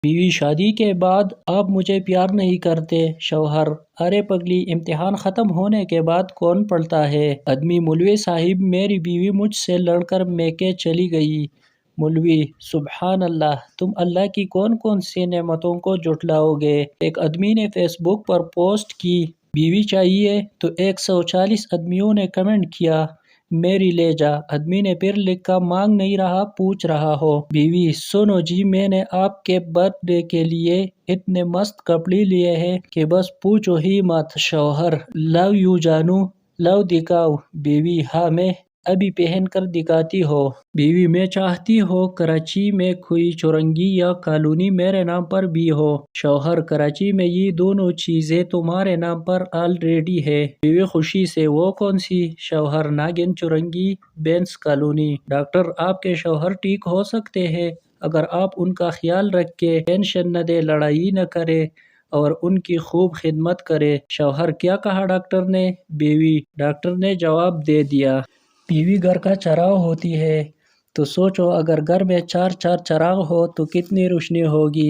بیوی: شادی کے بعد آپ مجھے پیار نہیں کرتے؟ شوہر: ارے پگلی، امتحان ختم ہونے کے بعد کون پڑھتا ہے؟ آدمی: مولوی صاحب، میری بیوی مجھ سے لڑ کر میکے چلی گئی۔ مولوی: سبحان اللہ، تم اللہ کی کون کون سی نعمتوں کو جھٹلاؤ گے؟ ایک آدمی نے فیس بک پر پوسٹ کی، بیوی چاہیے، تو 140 آدمیوں نے کمنٹ کیا، میری لے جا۔ آدمی نے پھر لکھا، مانگ نہیں رہا، پوچھ رہا ہو۔ بیوی: سنو جی، میں نے آپ کے برتھ ڈے کے لیے اتنے مست کپڑے لیے ہیں کہ بس پوچھو ہی مت۔ شوہر: لو یو جانو، لو دکھاؤ۔ بیوی: ہاں، میں ابھی پہن کر دکھاتی ہوں۔ بیوی: میں چاہتی ہوں کراچی میں کوئی چرنگی یا کالونی میرے نام پر بھی ہو۔ شوہر: کراچی میں یہ دونوں چیزیں تمہارے نام پر آلریڈی ہے۔ بیوی خوشی سے: وہ کون سی؟ شوہر: ناگن چرنگی، بینس کالونی۔ ڈاکٹر: آپ کے شوہر ٹھیک ہو سکتے ہیں اگر آپ ان کا خیال رکھ کے ٹینشن نہ دے، لڑائی نہ کرے اور ان کی خوب خدمت کرے۔ شوہر: کیا کہا ڈاکٹر نے؟ بیوی: ڈاکٹر نے جواب دے دیا۔ بیوی: گھر کا چراغ ہوتی ہے تو سوچو اگر گھر میں 4 چراغ ہو تو کتنی روشنی ہوگی۔